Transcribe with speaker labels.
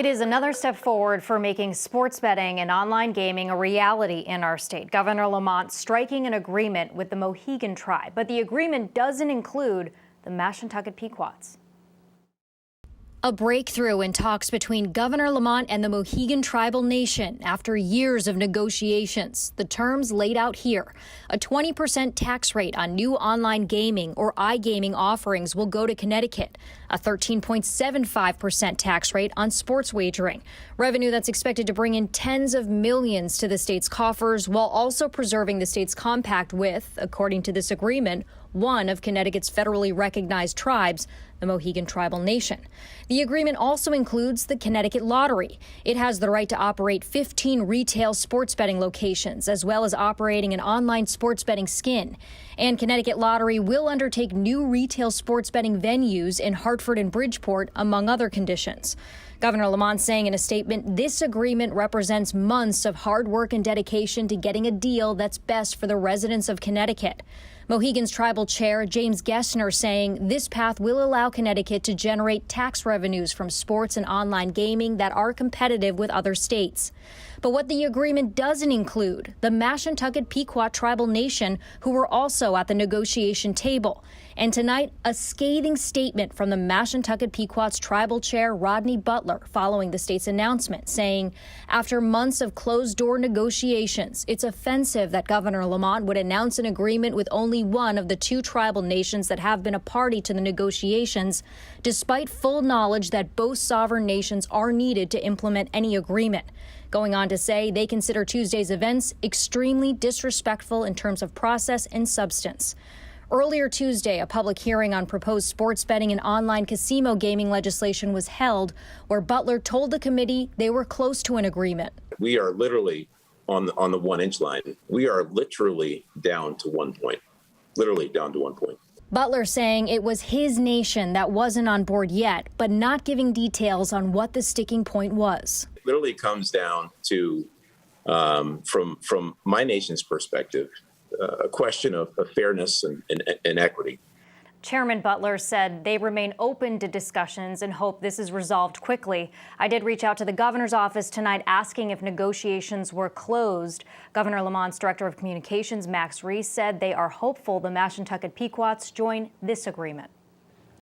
Speaker 1: It is another step forward for making sports betting and online gaming a reality in our state. Governor Lamont striking an agreement with the Mohegan Tribe, but the agreement doesn't include the Mashantucket Pequots. A breakthrough in talks between Governor Lamont and the Mohegan Tribal Nation after years of negotiations. The terms laid out here. A 20% tax rate on new online gaming or iGaming offerings will go to Connecticut. A 13.75% tax rate on sports wagering. Revenue that's expected to bring in tens of millions to the state's coffers while also preserving the state's compact with, according to this agreement, one of Connecticut's federally recognized tribes, the Mohegan Tribal Nation. The agreement also includes the Connecticut Lottery. It has the right to operate 15 retail sports betting locations, as well as operating an online sports betting skin. And Connecticut Lottery will undertake new retail sports betting venues in Hartford and Bridgeport, among other conditions. Governor Lamont saying in a statement, this agreement represents months of hard work and dedication to getting a deal that's best for the residents of Connecticut. Mohegan's tribal chair, James Gessner, saying this path will allow Connecticut to generate tax revenues from sports and online gaming that are competitive with other states. But what the agreement doesn't include, the Mashantucket Pequot Tribal Nation, who were also at the negotiation table. And tonight, a scathing statement from the Mashantucket Pequot's tribal chair, Rodney Butler, following the state's announcement, saying, after months of closed-door negotiations, it's offensive that Governor Lamont would announce an agreement with only one of the two tribal nations that have been a party to the negotiations, despite full knowledge that both sovereign nations are needed to implement any agreement. Going on to say they consider Tuesday's events extremely disrespectful in terms of process and substance. Earlier Tuesday, a public hearing on proposed sports betting and online casino gaming legislation was held, where Butler told the committee they were close to an agreement.
Speaker 2: We are literally on the 1-inch line. We are literally down to 1 point. Literally down to 1 point.
Speaker 1: Butler saying it was his nation that wasn't on board yet, but not giving details on what the sticking point was.
Speaker 2: It literally comes down to, from my nation's perspective, a question of fairness and equity.
Speaker 1: Chairman Butler said they remain open to discussions and hope this is resolved quickly. I did reach out to the governor's office tonight asking if negotiations were closed. Governor Lamont's director of communications, Max Reese, said they are hopeful the Mashantucket Pequots join this agreement.